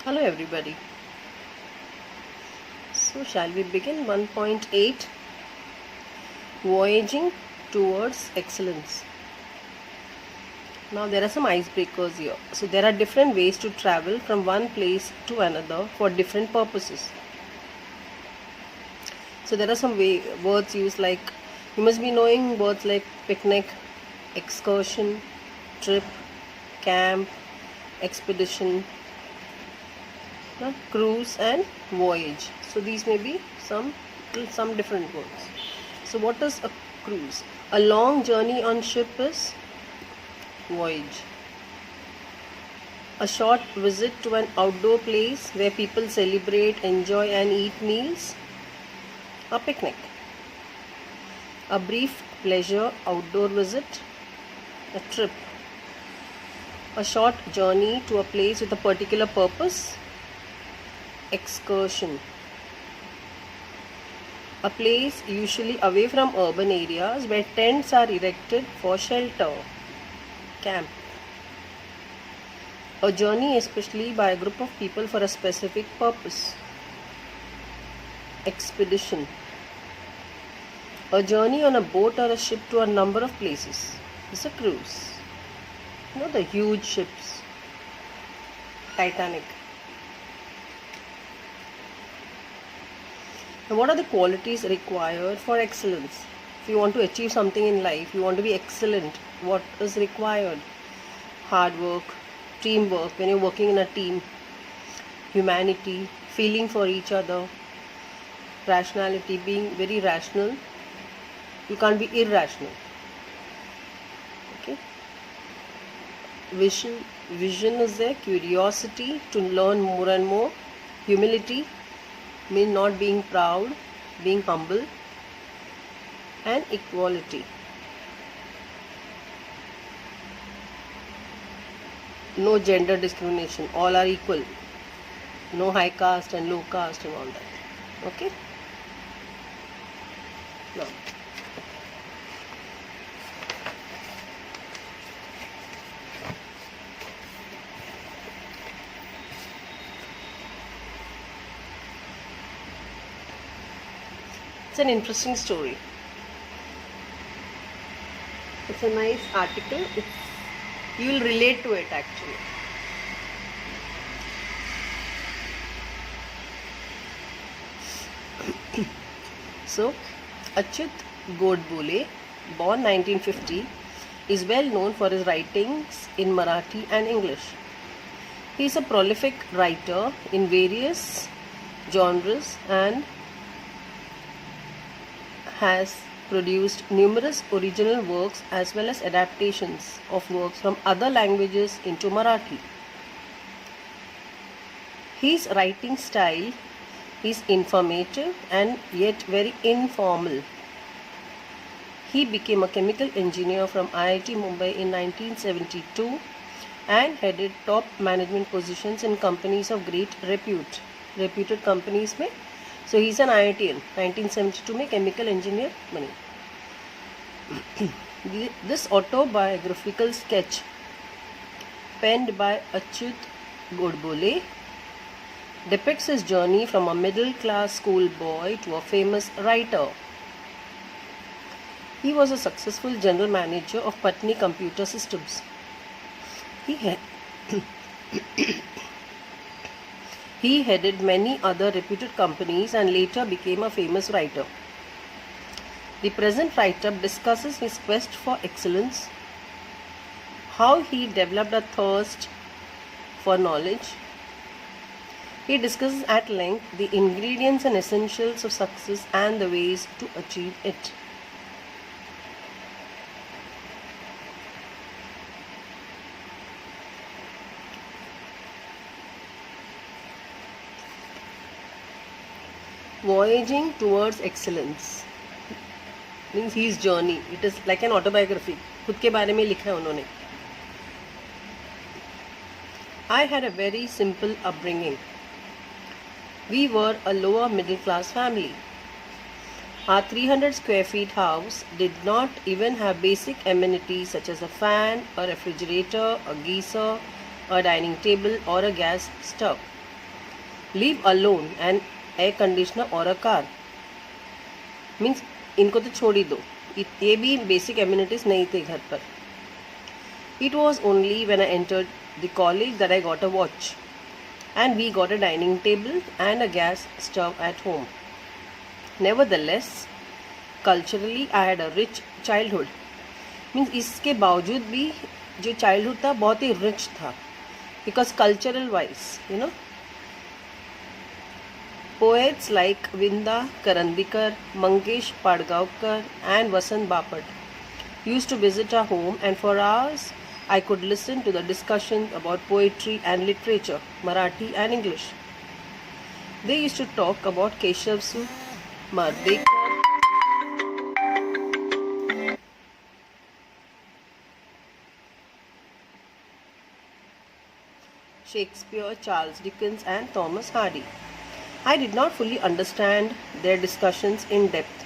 Hello everybody. So shall we begin 1.8 Voyaging towards excellence. Now there are some icebreakers here. So there are different ways to travel from one place to another for different purposes. So there are some words used like, you must be knowing words like picnic, excursion, trip, camp, expedition, cruise and voyage. So these may be some different words. So what is a cruise? A long journey on ship is voyage. A short visit to an outdoor place where people celebrate, enjoy and eat meals, a picnic. A brief pleasure outdoor visit, a trip. A short journey to a place with a particular purpose, excursion. A place usually away from urban areas where tents are erected for shelter, camp. A journey especially by a group of people for a specific purpose, expedition. A journey on a boat or a ship to a number of places is a cruise. You know, the huge ships, Titanic. Now, what are the qualities required for excellence? If you want to achieve something in life, you want to be excellent, what is required? Hard work, teamwork, when you're working in a team, humanity, feeling for each other, rationality, being very rational. You can't be irrational. Okay. Vision is there, curiosity to learn more and more, humility, mean not being proud, being humble, and equality. No gender discrimination, all are equal. No high caste and low caste and all that. Okay? Now, it's an interesting story. It's a nice article. You will relate to it actually. So, Achyut Godbole, born 1950, is well known for his writings in Marathi and English. He is a prolific writer in various genres and has produced numerous original works as well as adaptations of works from other languages into Marathi. His writing style is informative and yet very informal. He became a chemical engineer from IIT Mumbai in 1972 and headed top management positions in companies of great repute. Reputed companies में. So he's an IITian. 1972 में chemical engineer बने. This autobiographical sketch penned by Achyut Godbole depicts his journey from a middle-class schoolboy to a famous writer. He was a successful general manager of Patni Computer Systems. He headed many other reputed companies and later became a famous writer. The present write-up discusses his quest for excellence, how he developed a thirst for knowledge. He discusses at length the ingredients and essentials of success and the ways to achieve it. Voyaging towards excellence means his journey. It is like an autobiography. खुद के बारे में लिखा है उन्होंने. I had a very simple upbringing. We were a lower middle class family. Our 300 square feet house did not even have basic amenities such as a fan, a refrigerator, a geyser, a dining table or a gas stove. Leave alone an air conditioner और a car. Means इनको तो छोड़ ही दो, ये भी basic amenities नहीं थे घर पर. It was only when I entered the college that I got a watch, and we got a dining table and a gas stove at home. Nevertheless, culturally I had a rich childhood. Means इसके बावजूद भी जो childhood था बहुत ही rich था, because cultural wise, poets like Vinda Karandikar, Mangesh Padgaonkar and Vasant Bapat used to visit our home, and for hours I could listen to the discussions about poetry and literature, Marathi and English. They used to talk about Keshav Sut, Mardekar, Shakespeare, Charles Dickens and Thomas Hardy. I did not fully understand their discussions in depth,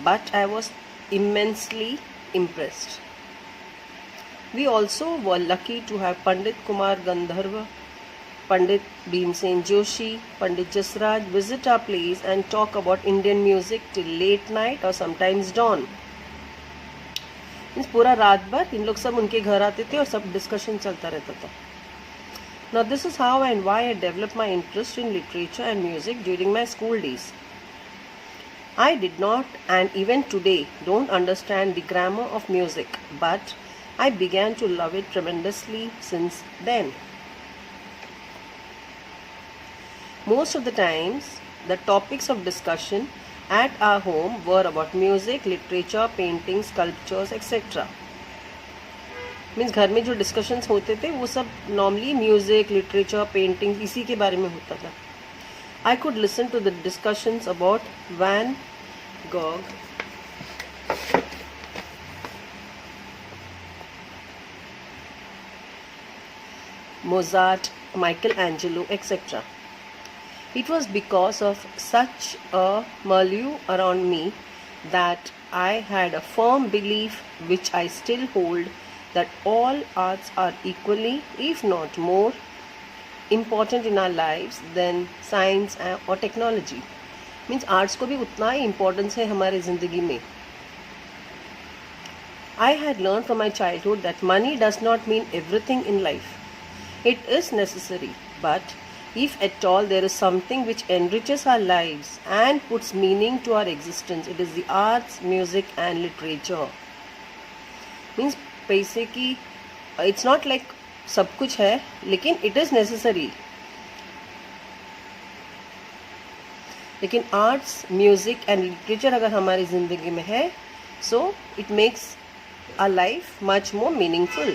but I was immensely impressed. We also were lucky to have Pandit Kumar Gandharva, Pandit Bhimsen Joshi, Pandit Jasraj visit our place and talk about Indian music till late night or sometimes dawn. पूरा रात भर इन लोग सब उनके घर आते थे और सब डिस्कशन चलता रहता था. Now this is how and why I developed my interest in literature and music during my school days. I did not, and even today don't understand the grammar of music, but I began to love it tremendously since then. Most of the times, the topics of discussion at our home were about music, literature, painting, sculptures, etc. Means घर में जो discussions होते थे वो सब normally music, literature, painting इसी के बारे में होता था. I could listen to the discussions about Van Gogh, Mozart, Michelangelo, etc. It was because of such a milieu around me that I had a firm belief, which I still hold, that all arts are equally, if not more, important in our lives than science or technology. Means arts को भी उतना ही importance है हमारे ज़िंदगी में. I had learned from my childhood that money does not mean everything in life. It is necessary, but if at all there is something which enriches our lives and puts meaning to our existence, it is the arts, music and literature. Means पैसे की it's not like सब कुछ है, लेकिन it is necessary. लेकिन arts, music and literature अगर हमारी ज़िंदगी में है, so it makes our life much more meaningful.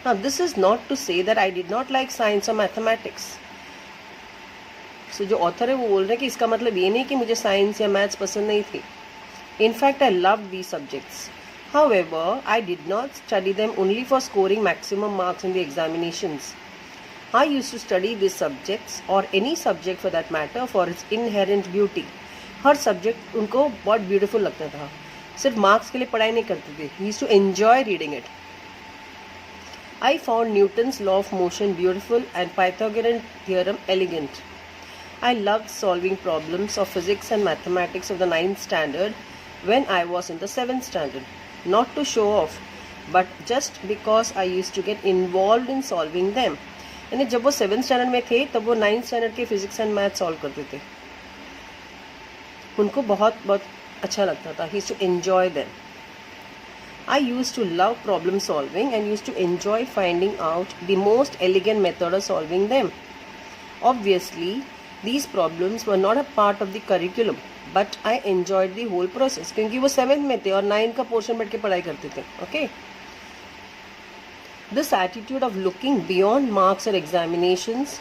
Now this is not to say that I did not like science or mathematics. So जो ऑथर है वो बोल रहे हैं कि इसका मतलब ये नहीं कि मुझे साइंस या मैथ्स पसंद नहीं थी. In fact, I loved these subjects. However, I did not study them only for scoring maximum marks in the examinations. I used to study these subjects, or any subject for that matter, for its inherent beauty. Her subject उनको बहुत beautiful लगता था. सिर्फ marks के लिए पढ़ाई नहीं करते थे. He used to enjoy reading it. I found Newton's law of motion beautiful and Pythagorean theorem elegant. I loved solving problems of physics and mathematics of the 9th standard when I was in the 7th standard. Not to show off, but just because I used to get involved in solving them. यानी जब वो 7th standard में थे तब वो 9th standard के physics and math solve करते थे. उनको बहुत बहुत अच्छा लगता था. He used to enjoy them. I used to love problem solving and used to enjoy finding out the most elegant method of solving them. Obviously, these problems were not a part of the curriculum, but I enjoyed the whole process क्योंकि वो 7th में थे और 9th का portion बैठ के पढ़ाई करते थे. Okay? This attitude of looking beyond marks or examinations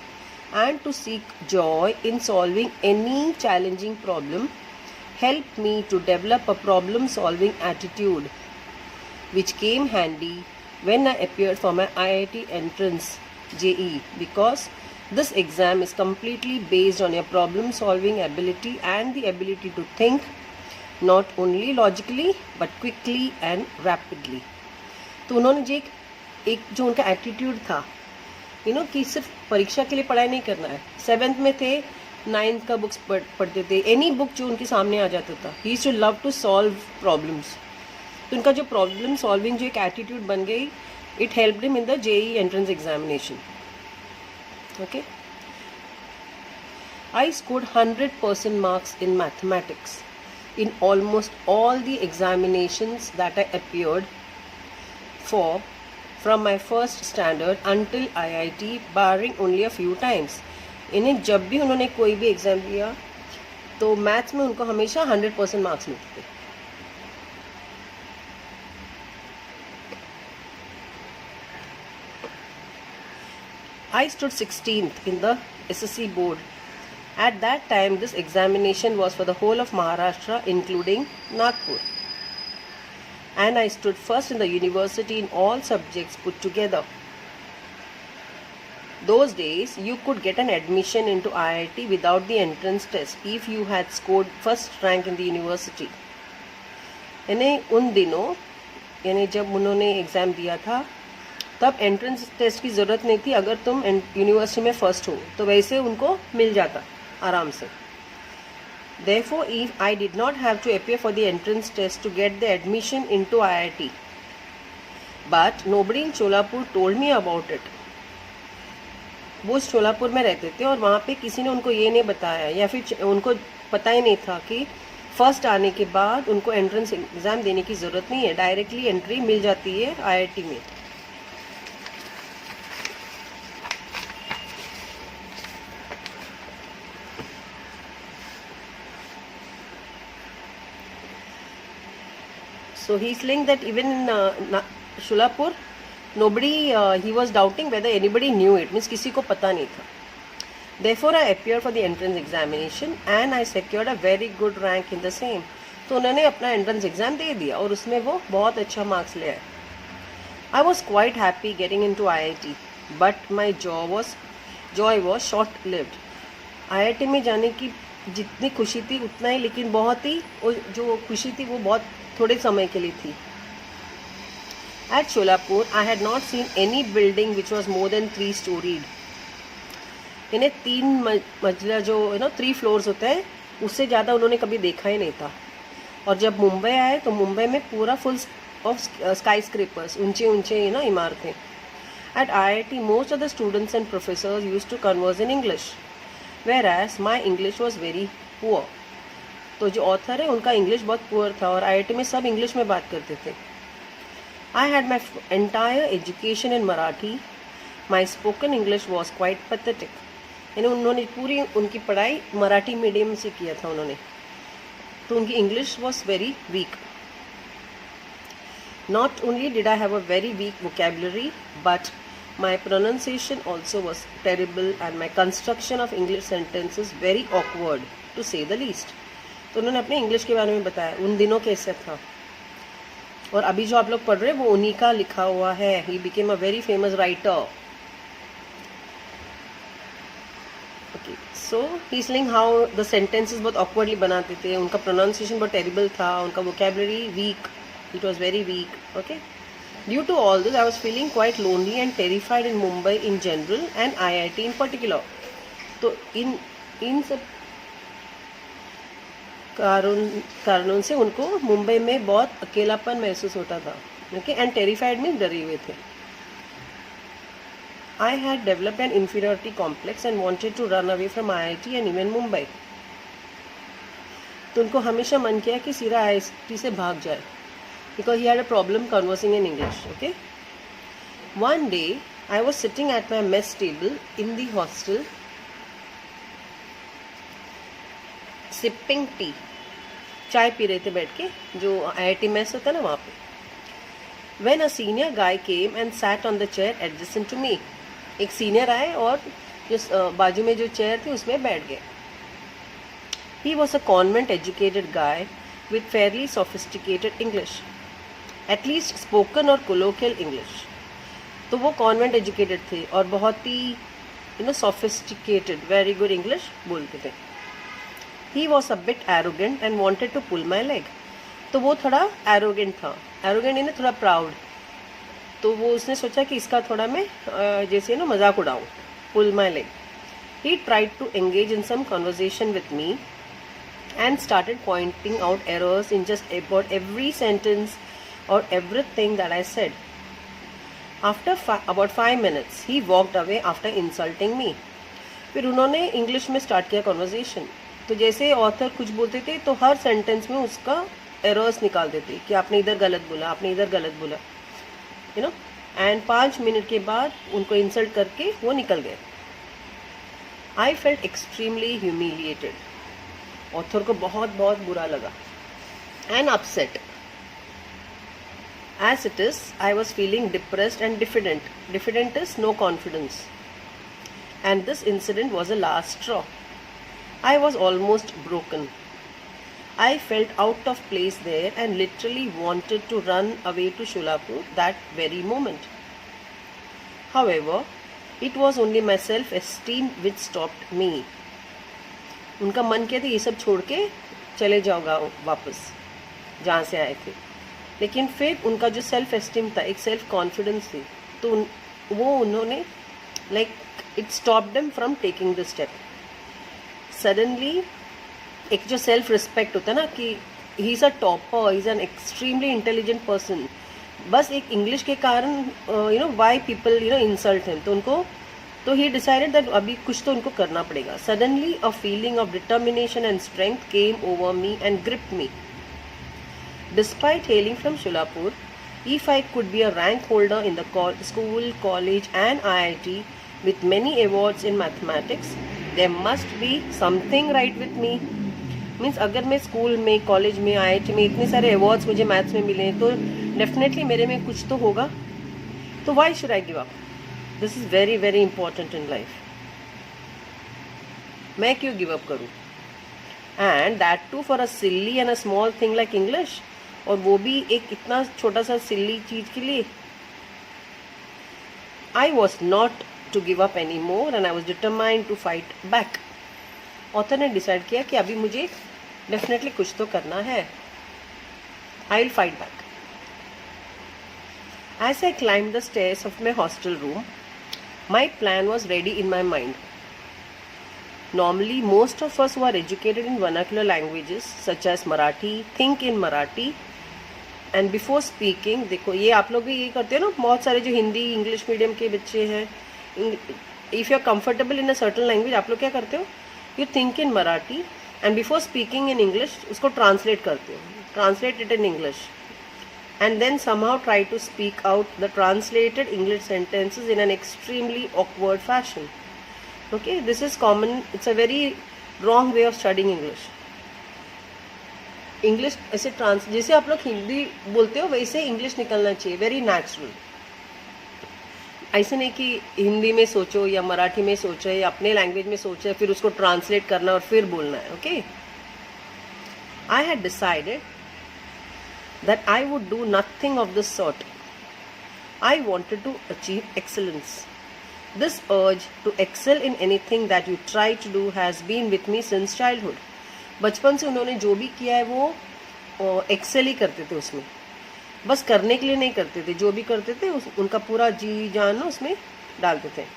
and to seek joy in solving any challenging problem helped me to develop a problem solving attitude, which came handy when I appeared for my IIT entrance JEE, because this exam is completely based on your problem solving ability and the ability to think not only logically but quickly and rapidly. तो उन्होंने जो एक जो उनका attitude था कि सिर्फ परीक्षा के लिए पढ़ाई नहीं करना है. 7th में थे, 9th का बुक्स पढ़ते थे, एनी बुक जो उनके सामने आ जाता था. He used to love to solve problems. तो उनका जो प्रॉब्लम सॉल्विंग जो एक एटीट्यूड बन गई, it helped him in the JEE entrance examination. Okay. I scored 100% marks in mathematics in almost all the examinations that I appeared for from my first standard until IIT, barring only a few times. इन्हें जब भी उन्होंने कोई भी exam दिया तो maths में उनको हमेशा 100% मार्क्स मिलते थे. I stood 16th in the SSC board. At that time, this examination was for the whole of Maharashtra, including Nagpur. And I stood first in the university in all subjects put together. Those days, you could get an admission into IIT without the entrance test if you had scored first rank in the university. यानी उन दिनों, यानी जब उन्होंने exam दिया था, तब entrance test की ज़रूरत नहीं थी. अगर तुम यूनिवर्सिटी में फ़र्स्ट हो तो वैसे उनको मिल जाता आराम से. Therefore, if I did not have to appear for the entrance test to get the admission into IIT. But nobody in Cholapur told me about it. वो शोलापुर में रहते थे और वहाँ पे किसी ने उनको ये नहीं बताया, या फिर उनको पता ही नहीं था कि फर्स्ट आने के बाद उनको एंट्रेंस एग्ज़ाम देने की ज़रूरत नहीं है, डायरेक्टली एंट्री मिल जाती है IIT में. So he's saying that even in Sholapur, nobody, he was doubting whether anybody knew it. Means किसी को पता नहीं था. Therefore, I appeared for the entrance examination and I secured a very good rank in the same. तो उन्होंने अपना entrance exam दे दिया और उसमें वो बहुत अच्छा मार्क्स ले आए. I was quite happy getting into IIT, but my joy was short-lived. IIT में जाने की जितनी खुशी थी उतना ही, लेकिन बहुत ही जो खुशी थी वो बहुत थोड़े समय के लिए थी. At Sholapur, I had not seen any building which was more than 3-storied. इन्हें 3 मंजिला जो 3 फ्लोर्स होते हैं उससे ज़्यादा उन्होंने कभी देखा ही नहीं था. और जब मुंबई आए तो मुंबई में पूरा फुल ऑफ स्काई स्क्रेपर्स, ऊंचे ऊंचे इमारतें. At IIT, most of the students and professors used to converse in English, whereas my English was very poor. तो जो ऑथर है उनका इंग्लिश बहुत पुअर था और IIT में सब इंग्लिश में बात करते थे. I had my entire education in Marathi. My spoken English was quite pathetic. यानी उन्होंने पूरी उनकी पढ़ाई मराठी मीडियम से किया था उन्होंने, तो उनकी English was very weak. Not only did I have a very weak vocabulary, but my pronunciation also was terrible and my construction of English sentences very awkward, to say the least. तो उन्होंने अपने English के बारे में बताया उन दिनों कैसे था. और अभी जो आप लोग पढ़ रहे हैं वो उन्हीं का लिखा हुआ है. He became a very famous writer. Okay, so he saying how the sentences बहुत ऑकवर्डली बनाते थे, उनका प्रोनाउंसिएशन बहुत टेरिबल था, उनका vocabulary weak, it was very weak. Okay, due to all this I was feeling quite lonely and terrified in Mumbai in general and IIT in particular. तो इन सब कारणों से उनको मुंबई में बहुत अकेलापन महसूस होता था. ओके, एंड टेरिफाइड में डरे हुए थे. I had developed an inferiority complex and wanted to run away from IIT and even Mumbai. तो उनको हमेशा मन किया कि सीधा IIT से भाग जाए, because he had a problem conversing in English. Okay. One day I was sitting at my mess table in the hostel, sipping tea. चाय पी रहे थे बैठ के, जो IIT मेस होता है ना वहाँ पे. When a senior guy came and sat on the chair adjacent to me. एक सीनियर आए और जो बाजू में जो चेयर थी उसमें बैठ गए. He was a convent educated guy with fairly sophisticated English, at least spoken or colloquial English. तो वो convent educated थे और बहुत ही sophisticated, very good English बोलते थे. He was a bit arrogant and wanted to pull my leg. तो वो थोड़ा arrogant था. Arrogant थोड़ा proud. तो वो उसने सोचा कि इसका थोड़ा मैं जैसे ना मजाक उड़ाऊँ, pull my leg. He tried to engage in some conversation with me and started pointing out errors in just about every sentence or everything that I said. After about 5 minutes, he walked away after insulting me. फिर उन्होंने English में start किया conversation. तो जैसे author कुछ बोलते थे तो हर सेंटेंस में उसका एरर्स निकाल देते कि आपने इधर गलत बोला, आपने इधर गलत बोला, यू नो. एंड 5 मिनट के बाद उनको इंसल्ट करके वो निकल गए. I felt extremely humiliated. Author को बहुत बहुत बुरा लगा. And upset. As it is, I was feeling depressed and diffident. Diffident is no confidence. And this incident was a last straw. I was almost broken. I felt out of place there and literally wanted to run away to Sholapur that very moment. However, it was only my self-esteem which stopped me. उनका मन कहते ये सब छोड़ के चले जाओ गाँव वापस जहाँ से आए थे. लेकिन फिर उनका जो सेल्फ एस्टीम था, एक सेल्फ कॉन्फिडेंस थी, तो वो उन्होंने like it stop them from taking the step. Suddenly एक जो सेल्फ रिस्पेक्ट होता है ना कि he is a topper, he is an extremely intelligent person, बस एक इंग्लिश के कारण you know why people you know insult him, तो उनको तो ही डिसाइडेड दैट अभी कुछ तो उनको करना पड़ेगा. Suddenly a feeling of determination and strength came over me and gripped me. Despite hailing from Sholapur, if I could be a rank holder in the school, college and IIT with many awards in mathematics, there must be something right with me. Means अगर मैं school में, college में, IIT में इतने सारे awards मुझे maths में मिले तो डेफिनेटली मेरे में कुछ तो होगा. तो why should I give up? This is very very important in life. मैं क्यों गिव अप करूँ? And that too for a silly and a small thing like English. और वो भी एक इतना छोटा सा सिल्ली चीज के लिए. I was not to give up any more and I was determined to fight back. Author ने डिसाइड किया कि अभी मुझे डेफिनेटली कुछ तो करना है. I will fight back. As I climb the stairs of my hostel room, my plan was ready in my mind. Normally, most of us who are educated in vernacular languages such as Marathi think in Marathi and before speaking, देखो ये आप लोग भी ये करते हो ना, बहुत सारे जो हिंदी इंग्लिश मीडियम के बच्चे हैं, if you are comfortable in a certain language, आप लोग क्या करते हो, you think in Marathi and before speaking in English उसको ट्रांसलेट करते हो, translate it in English and then somehow try to speak out the translated English sentences in an extremely awkward fashion. Okay, this is common. It's a very wrong way of studying English. English ऐसे जैसे आप लोग हिंदी बोलते हो वैसे English निकलना चाहिए, very natural. ऐसे नहीं कि हिंदी में सोचो या मराठी में सोचो या अपने लैंग्वेज में सोचो फिर उसको ट्रांसलेट करना और फिर बोलना है. Okay, I had decided that I would do nothing of this sort. I wanted to achieve excellence. This urge to excel in anything that you try to do has been with me since childhood. बचपन से उन्होंने जो भी किया है वो Excel ही करते थे उसमें, बस करने के लिए नहीं करते थे, जो भी करते थे उनका पूरा जी जान उसमें डालते थे.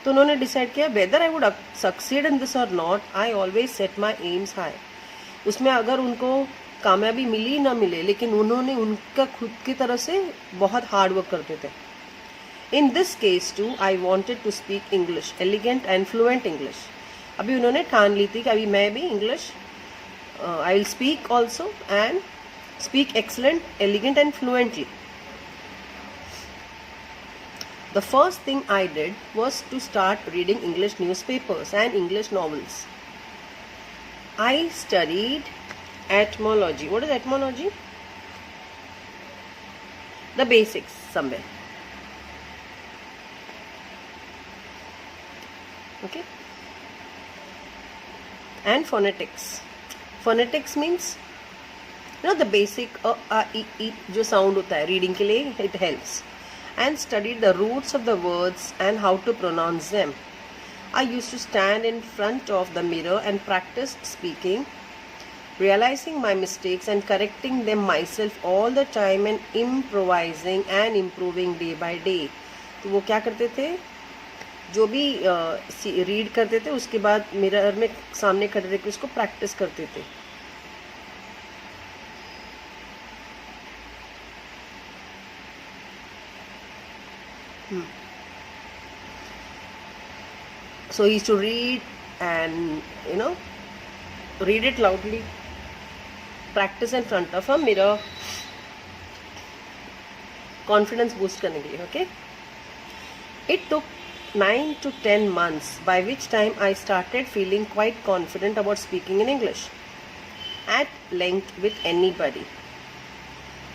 तो उन्होंने डिसाइड किया whether I would succeed in this or not, I always set my aims high. उसमें अगर उनको कामयाबी मिली ना मिले, लेकिन उन्होंने उनका खुद की तरफ से बहुत हार्ड वर्क करते थे. In this case too I wanted to speak English, elegant and fluent English. अभी उन्होंने ठान ली थी कि अभी मैं भी English I will speak also and speak excellent, elegant and fluently. The first thing I did was to start reading English newspapers and English novels. I studied etymology. What is etymology? The basics somewhere. Okay. And phonetics. Phonetics means the basic e जो sound होता है reading के लिए, it helps. And studied the roots of the words and how to pronounce them. I used to stand in front of the mirror and practice speaking realizing my mistakes and correcting them myself all the time and improvising and improving day by day. तो वो क्या करते थे, जो भी read करते थे उसके बाद मिरर में सामने खड़े रह के उसको प्रैक्टिस करते थे. So he used to read and read it loudly, practice in front of a mirror, confidence boost करने के लिए. Okay, it took 9 to 10 months, by which time I started feeling quite confident about speaking in English at length with anybody.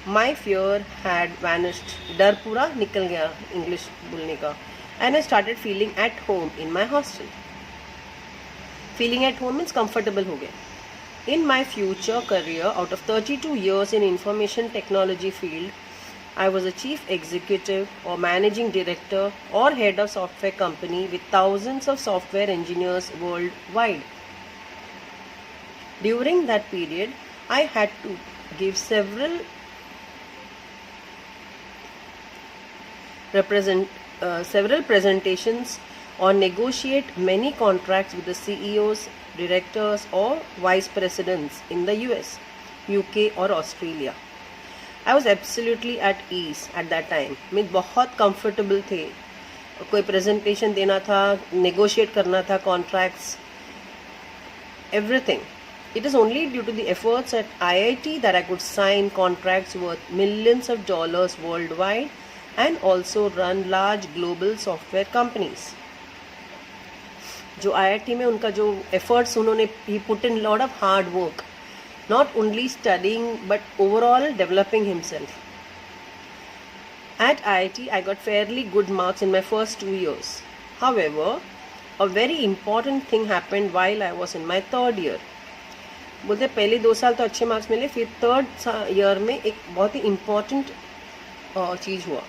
My fear had vanished, डर पूरा निकल गया English बोलने का, and I started feeling at home in my hostel. Feeling at home means comfortable हो गए. In my future career, out of 32 years in information technology field, I was a chief executive or managing director or head of software company with thousands of software engineers worldwide. During that period, I had to give several presentations or negotiate many contracts with the CEOs, directors or vice presidents in the US, UK or Australia. I was absolutely at ease at that time. मैं बहुत comfortable थे. कोई presentation देना था, negotiate करना था contracts, everything. It is only due to the efforts at IIT that I could sign contracts worth millions of dollars worldwide and also run large global software companies. जो IIT में उनका जो efforts उन्होंने he put in lot of hard work, not only studying but overall developing himself. At IIT I got fairly good marks in my first 2 years. However, a very important thing happened while I was in my third year. बोलते पहले 2 साल तो अच्छे marks मिले, फिर third year में एक बहुत ही इम्पॉर्टेंट चीज़ हुआ.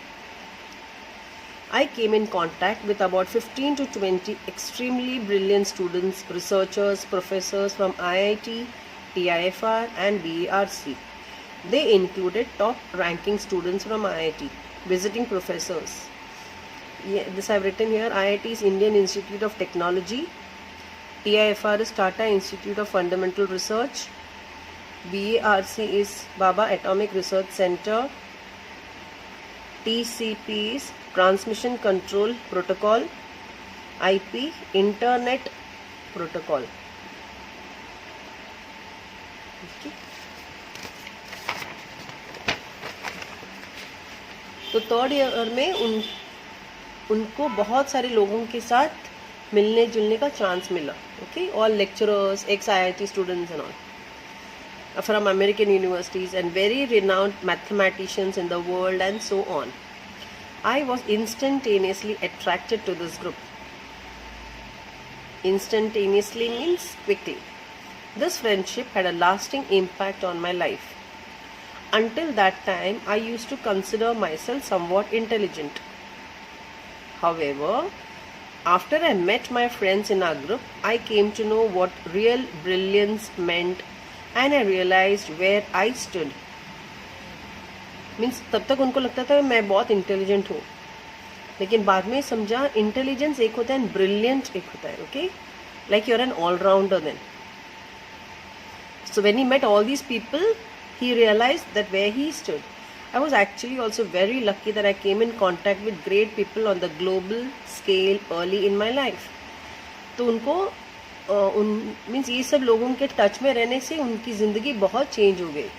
I came in contact with about 15 to 20 extremely brilliant students, researchers, professors from IIT, TIFR and BARC. They included top-ranking students from IIT, visiting professors. This I have written here. IIT is Indian Institute of Technology. TIFR is Tata Institute of Fundamental Research. BARC is Baba Atomic Research Center. TCP is Transmission Control Protocol. IP Internet Protocol. Okay. तो third year में उनको बहुत सारे लोगों के साथ मिलने जुलने का चांस मिला. Okay, all lecturers, x IIT students and all from American universities and very renowned mathematicians in the world and so on. I was instantaneously attracted to this group. Instantaneously means quickly. This friendship had a lasting impact on my life. Until that time, I used to consider myself somewhat intelligent. However, after I met my friends in our group, I came to know what real brilliance meant and I realized where I stood. Means तब तक उनको लगता था मैं बहुत intelligent हूँ, लेकिन बाद में समझा इंटेलिजेंस एक होता है, ब्रिलियंट एक होता है. Okay, like you're an all-rounder then. So when he met all these people, he realized that where he stood. I was actually also very lucky that I came in contact with great people on the global scale early in my life. तो उनको means ये सब लोगों के touch में रहने से उनकी ज़िंदगी बहुत चेंज हो गई.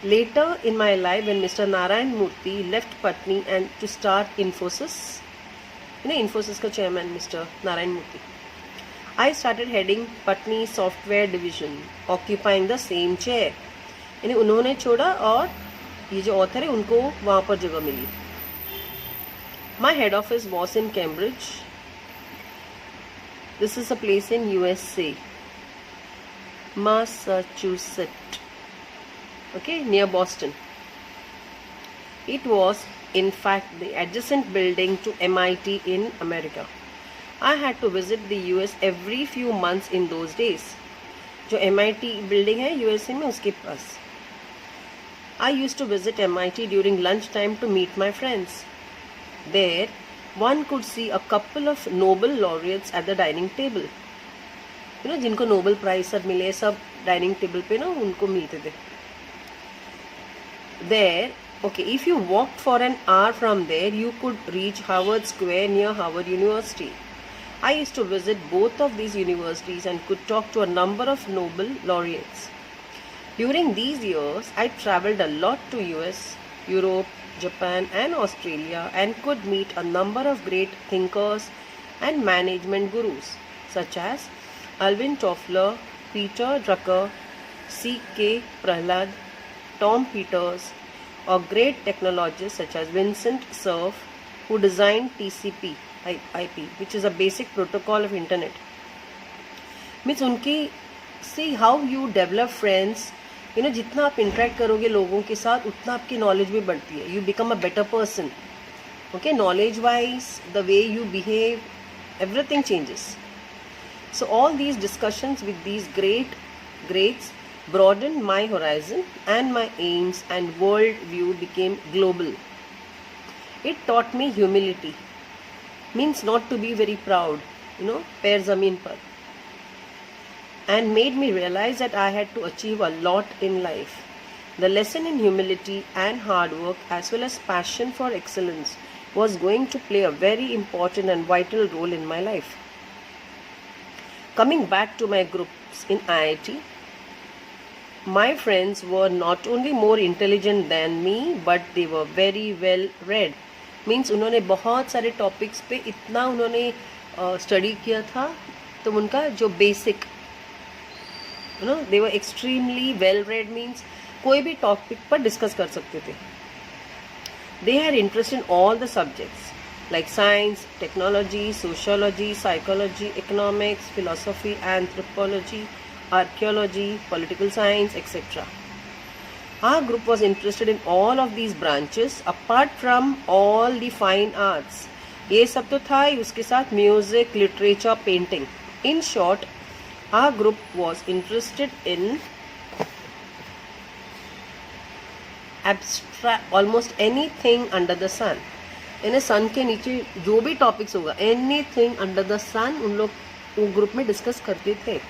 Later in my life, when Mr. Narayan Murthy left Patni and to start Infosys, Infosys का chairman Mr. Narayan Murthy, I started heading Patni software division, occupying the same chair. यानी उन्होंने छोड़ा और ये जो ऑथर है उनको वहाँ पर जगह मिली. My head office was in Cambridge. This is a place in USA, Massachusetts. Okay, near Boston. It was in fact the adjacent building to MIT in America. I had to visit the US every few months in those days. जो MIT building है USA में, उसके पास. I used to visit MIT during lunch time to meet my friends. There, one could see a couple of Nobel laureates at the dining table. जिनको Nobel prize सब मिले, सब dining table पे ना उनको मिलते थे. There, okay, if you walked for an hour from there, you could reach Harvard Square near Harvard University. I used to visit both of these universities and could talk to a number of Nobel laureates. During these years, I traveled a lot to US, Europe, Japan and Australia and could meet a number of great thinkers and management gurus such as Alvin Toffler, Peter Drucker, C.K. Prahalad, Tom Peters, or great technologists such as Vincent Cerf, who designed TCP/IP, which is a basic protocol of internet. Means उनकी see how you develop friends. जितना आप interact करोगे लोगों के साथ उतना आपकी knowledge भी बढ़ती है. You become a better person. Okay, knowledge wise, the way you behave, everything changes. So all these discussions with these greats broadened my horizon and my aims, and world view became global. It taught me humility. Means not to be very proud, पैर ज़मीन पर. And made me realize that I had to achieve a lot in life. The lesson in humility and hard work as well as passion for excellence was going to play a very important and vital role in my life. Coming back to my groups in IIT, my friends were not only more intelligent than me, but they were very well read. Means उन्होंने बहुत सारे topics पे इतना उन्होंने study किया था, तो उनका जो basic they were extremely well read. means कोई भी टॉपिक पर डिस्कस कर सकते थे. They had interest in all the subjects like science, technology, sociology, psychology, economics, philosophy, anthropology, archaeology, political science, etc. Our group was interested in all of these branches apart from all the fine arts. ये सब तो था ही, उसके साथ music, literature, painting. In short, our group was interested in abstract almost anything under the sun. यानी सन के नीचे जो भी टॉपिक्स होगा, एनीथिंग अंडर द सन, उन लोग वो ग्रुप में डिस्कस करते थे.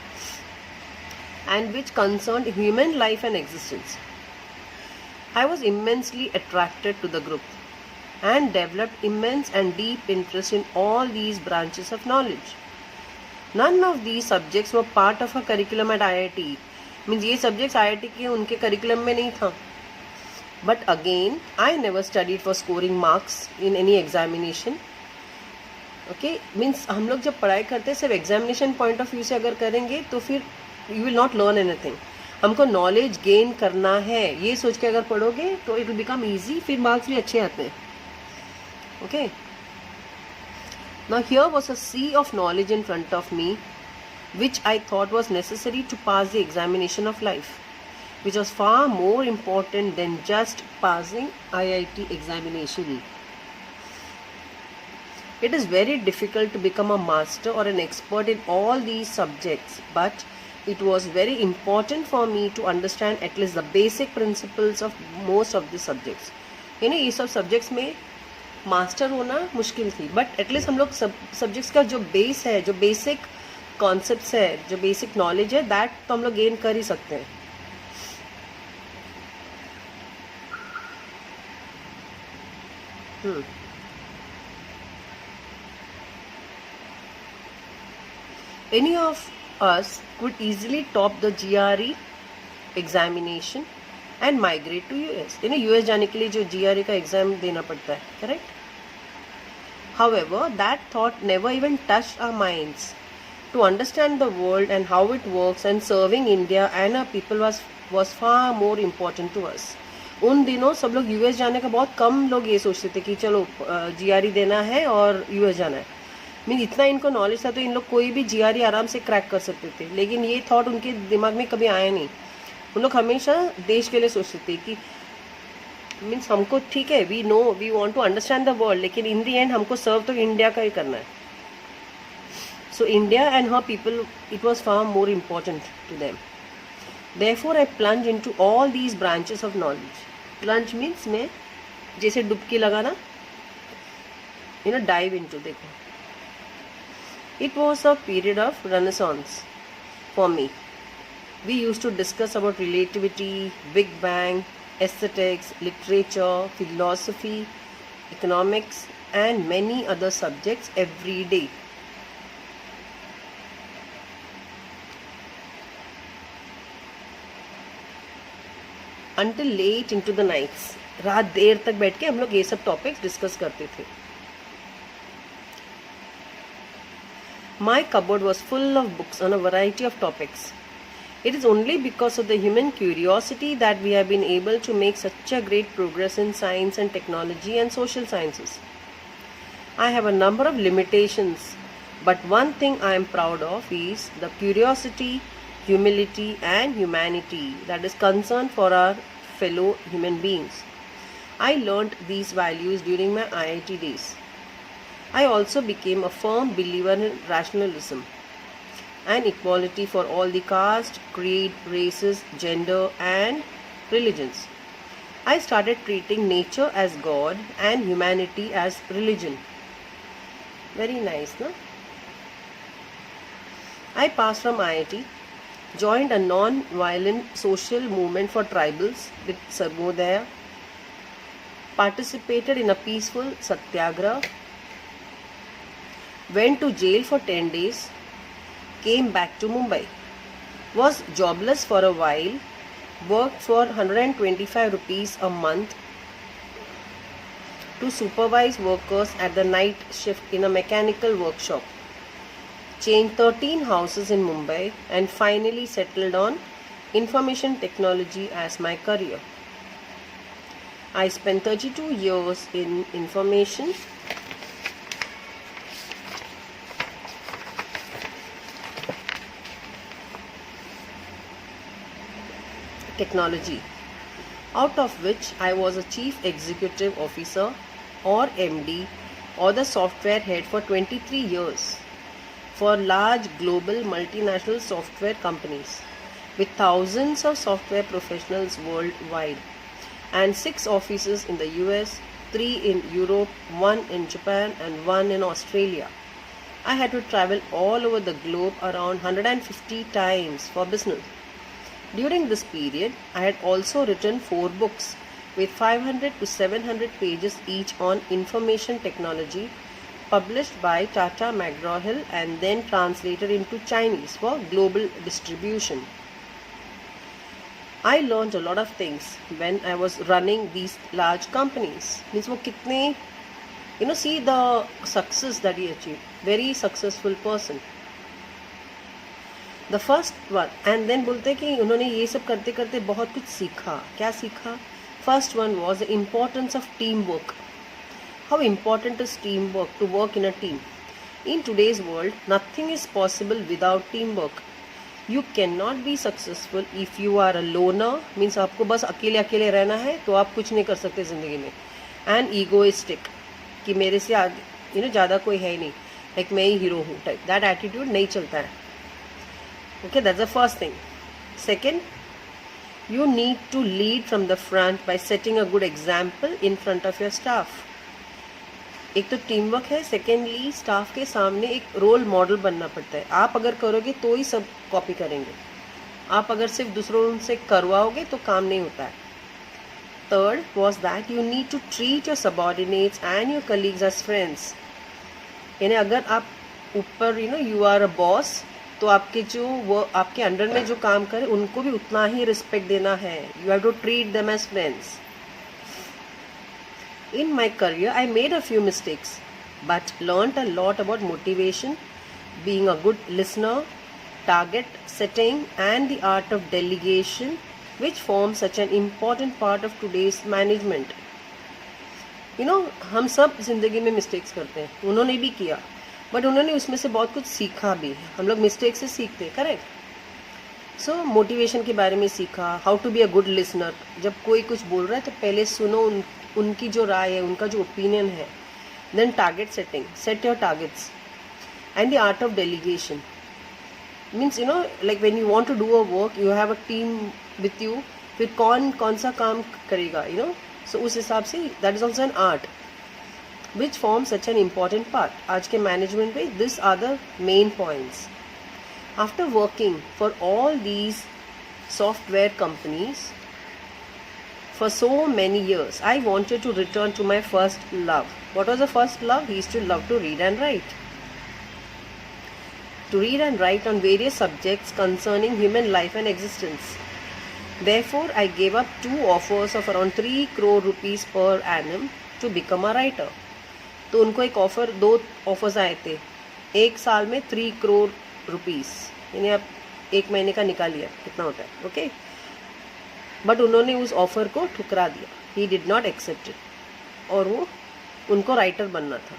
And which concerned human life and existence. I was immensely attracted to the group and developed immense and deep interest in all these branches of knowledge. None of these subjects were part of a curriculum at IIT. Means ये subjects IIT के उनके curriculum में नहीं था. But again, I never studied for scoring marks in any examination. Okay, means हम लोग जब पढ़ाई करते हैं सिर्फ examination point of view से अगर करेंगे तो फिर you will not learn anything. हमको नॉलेज गेन करना है ये सोच के अगर पढ़ोगे तो इट विल बिकम ईजी, फिर मार्क्स भी अच्छे आते हैं. Okay, now here was a sea of knowledge in front of me which I thought was necessary to pass the examination of life, which was far more important than just passing IIT examination. It is very difficult to become a master or an expert in all these subjects, but it was very important for me to understand at least the basic principles of most of the subjects. यानी ये सब subjects में master होना मुश्किल थी, but at least हम लोग subjects का जो बेस है, जो बेसिक कॉन्सेप्ट्स है, जो बेसिक नॉलेज है, दैट तो हम लोग गेन कर ही सकते हैं. Any of us could easily top the GRE examination and migrate to US. यानी US जाने के लिए जो GRE का एग्जाम देना पड़ता है, correct? However, that thought never even touched our minds. To understand the world and how it works and serving India and our people was far more important to us. उन दिनों सब लोग US जाने का बहुत कम लोग ये सोचते थे कि चलो GRE देना है और US जाना है. मीन इतना इनको नॉलेज था तो इन लोग कोई भी GRE आराम से क्रैक कर सकते थे, लेकिन ये थॉट उनके दिमाग में कभी आया नहीं. उन लोग हमेशा देश के लिए सोचते थे कि मीन्स हमको ठीक है, we know we want to understand the world, लेकिन इन दी एंड हमको सर्व तो इंडिया का ही करना है. So India and her people, it was far more important to them. Therefore I plunge into all these branches of knowledge. Plunge means मैं जैसे डुबकी लगाना, dive into, देखो. It was a period of renaissance for me. We used to discuss about relativity, Big Bang, aesthetics, literature, philosophy, economics, and many other subjects every day. Until late into the nights. रात देर तक बैठ के हम लोग ये सब topics discuss करते थे. My cupboard was full of books on a variety of topics. It is only because of the human curiosity that we have been able to make such a great progress in science and technology and social sciences. I have a number of limitations, but one thing I am proud of is the curiosity, humility, and humanity that is concerned for our fellow human beings. I learnt these values during my IIT days. I also became a firm believer in rationalism and equality for all the caste, creed, races, gender, and religions. I started treating nature as God and humanity as religion. Very nice, no? I passed from IIT, joined a non-violent social movement for tribals with Sarvodaya, participated in a peaceful satyagraha, went to jail for 10 days, came back to Mumbai, was jobless for a while, worked for 125 rupees a month to supervise workers at the night shift in a mechanical workshop, changed 13 houses in Mumbai, and finally settled on information technology as my career. I spent 32 years in information technology, out of which I was a chief executive officer or MD or the software head for 23 years for large global multinational software companies with thousands of software professionals worldwide and 6 offices in the US, 3 in Europe, 1 in Japan and 1 in Australia. I had to travel all over the globe around 150 times for business. During this period, I had also written 4 books with 500 to 700 pages each on information technology, published by Tata McGraw-Hill and then translated into Chinese for global distribution. I learned a lot of things when I was running these large companies. Means वो कितने, see the success that he achieved. Very successful person. The first one, and then बोलते कि उन्होंने ये सब करते करते बहुत कुछ सीखा. क्या सीखा? First one was the importance of teamwork. How important is teamwork, to work in a team? In today's world, nothing is possible without teamwork. You cannot be successful if you are a loner, means आपको बस अकेले अकेले रहना है तो आप कुछ नहीं कर सकते ज़िंदगी में. And egoistic, कि मेरे से आगे ज़्यादा कोई है ही नहीं, like मैं ही हीरो हूँ टाइप. That attitude नहीं चलता है. Okay, that's the first thing. Second, you need to lead from the front by setting a good example in front of your staff. एक तो टीम वर्क है, सेकेंडली स्टाफ के सामने एक रोल मॉडल बनना पड़ता है. आप अगर करोगे तो ही सब कॉपी करेंगे. आप अगर सिर्फ दूसरों से करवाओगे तो काम नहीं होता है. Third was that you need to treat your subordinates and your colleagues as friends. यानी अगर आप ऊपर यू आर अ बॉस, तो आपके जो वो आपके अंडर में जो काम करे उनको भी उतना ही रिस्पेक्ट देना है. You have to treat them as friends. In my career, I made a few mistakes, but learned a lot about motivation, being a good listener, target setting, and the art of delegation, which form such an important part of today's management. हम सब जिंदगी में mistakes करते हैं. उन्होंने भी किया, but उन्होंने उसमें से बहुत कुछ सीखा भी. हम लोग मिस्टेक से सीखते हैं, करेक्ट. सो मोटिवेशन के बारे में सीखा, how to be a good listener. जब कोई कुछ बोल रहा है तो पहले सुनो उनकी जो राय है, उनका जो ओपिनियन है. Then target setting, set your targets. And the art of delegation. Means like when you want to do a work, you have a team with you. फिर कौन सा काम करेगा, so उस हिसाब से that is also an art which forms such an important part. आज के management में these are the main points. After working for all these software companies for so many years, I wanted to return to my first love. What was the first love? He used to love to read and write. To read and write on various subjects concerning human life and existence. Therefore, I gave up 2 offers of around 3 crore rupees per annum to become a writer. तो उनको एक offer, 2 offers आए थे, एक साल में 3 crore rupees, यानी आप 1 महीने का निकालिए कितना होता है, ओके. बट उन्होंने उस ऑफ़र को ठुकरा दिया. He did not accept it, और वो उनको राइटर बनना था.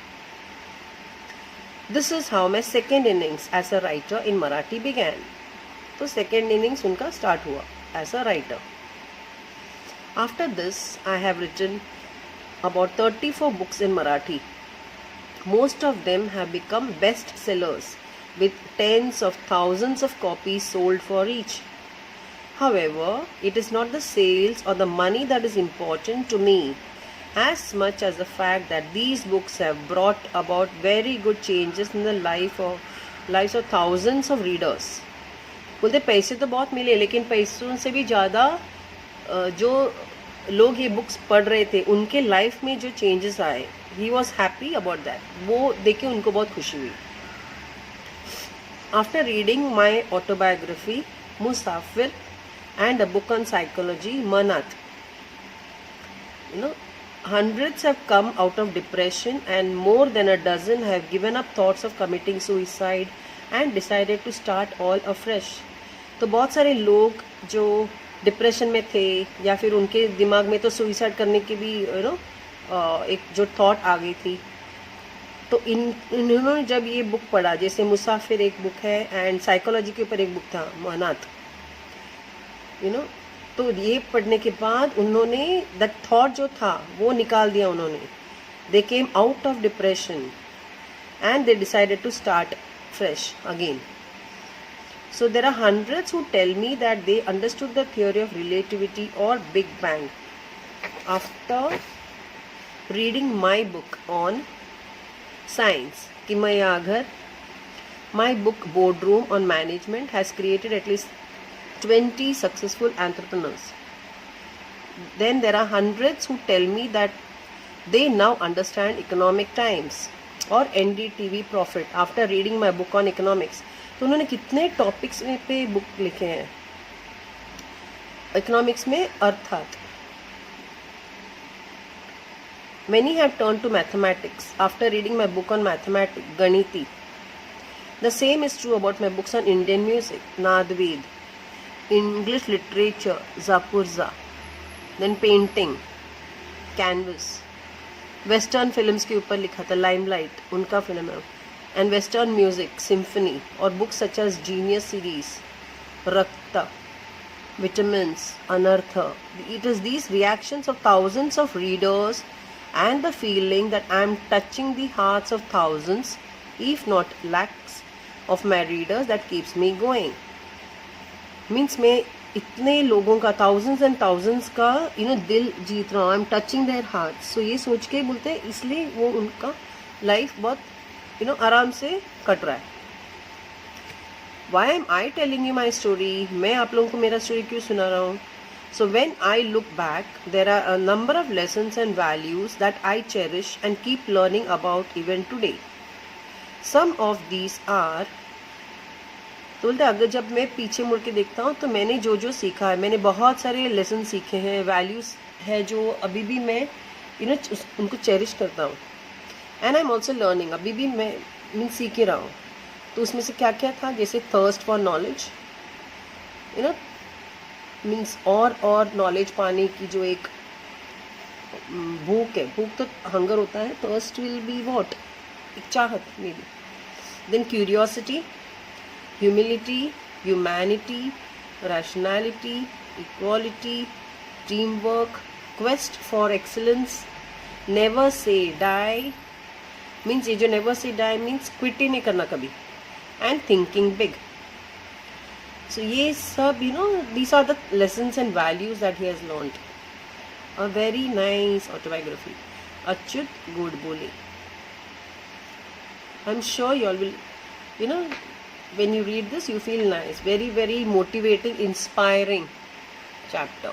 This is how my second innings as a writer in Marathi began. तो सेकेंड इनिंग्स उनका स्टार्ट हुआ as a writer. After this I have written about 34 books in Marathi. Most of them have become bestsellers with tens of thousands of copies sold for each. However, it is not the sales or the money that is important to me as much as the fact that these books have brought about very good changes in the lives of thousands of readers. बोलते पैसे तो बहुत मिले, लेकिन पैसों से भी ज़्यादा जो लोग ये बुक्स पढ़ रहे थे उनके लाइफ में जो चेंजेस आए, he was happy about that. वो देख के उनको बहुत खुशी हुई. After reading my autobiography Musafir and a book on psychology मनात, hundreds have come out of depression and more than a dozen have given up thoughts of committing suicide and decided to start all afresh. तो बहुत सारे लोग जो depression में थे या फिर उनके दिमाग में तो सुइसाइड करने की भी एक जो थॉट आ गई थी, तो इन्होंने जब ये बुक पढ़ा, जैसे मुसाफिर एक बुक है एंड साइकोलॉजी के ऊपर एक बुक था मनात, तो ये पढ़ने के बाद उन्होंने दैट थॉट जो था वो निकाल दिया उन्होंने. They came out of depression and they decided to start fresh again. So there are hundreds who tell me that they understood the theory of relativity or Big Bang after reading my book on science. Kimaya Aghar, my book Boardroom on Management has created at least 20 successful entrepreneurs. Then there are hundreds who tell me that they now understand economic times or NDTV profit after reading my book on economics. तो उन्होंने कितने topics पे book लिखे हैं economics में. अर्थात many have turned to mathematics after reading my book on mathematics, Ganiti. The same is true about my books on Indian music, Nadved, English literature, Zapurza, then painting, Canvas, Western films के ऊपर लिखा था, Limelight, उनका film है, and Western music, Symphony, or books such as Genius series, Rakta, Vitamins, Anartha. It is these reactions of thousands of readers and the feeling that I am touching the hearts of thousands, if not lakhs, of my readers that keeps me going. Means मैं इतने लोगों का, thousands and thousands का दिल जीत रहा हूँ. I am touching their hearts. So ये सोच के बोलते हैं, इसलिए वो उनका लाइफ बहुत आराम से कट रहा है. Why am I telling you my story? मैं आप लोगों को मेरा स्टोरी क्यों सुना रहा हूँ? So when I look back, there are a number of lessons and values that I cherish and keep learning about even today. Some of these are, तो बोलते अगर जब मैं पीछे मुड़ के देखता हूँ तो मैंने जो सीखा है, मैंने बहुत सारे लेसन सीखे हैं, वैल्यूज़ है जो अभी भी मैं उनको चेरिश करता हूँ. And I am also learning, अभी भी मैं सीख ही रहा हूँ. तो उसमें से क्या क्या था, जैसे थर्स्ट फॉर नॉलेज, मीन्स और नॉलेज पाने की जो एक भूख है, भूख तो हंगर होता है, थर्स्ट विल बी वॉट, एक चाहत maybe. Then curiosity, humility, humanity, rationality, equality, team work, quest for excellence, never say die, means ये जो never say die means quit ही नहीं करना कभी, एंड थिंकिंग बिग. So ये सब, these are the lessons and values that he has learned. A very nice autobiography. Achyut Godbole. I'm sure you all will, when you read this, you feel nice. Very, very motivating, inspiring chapter.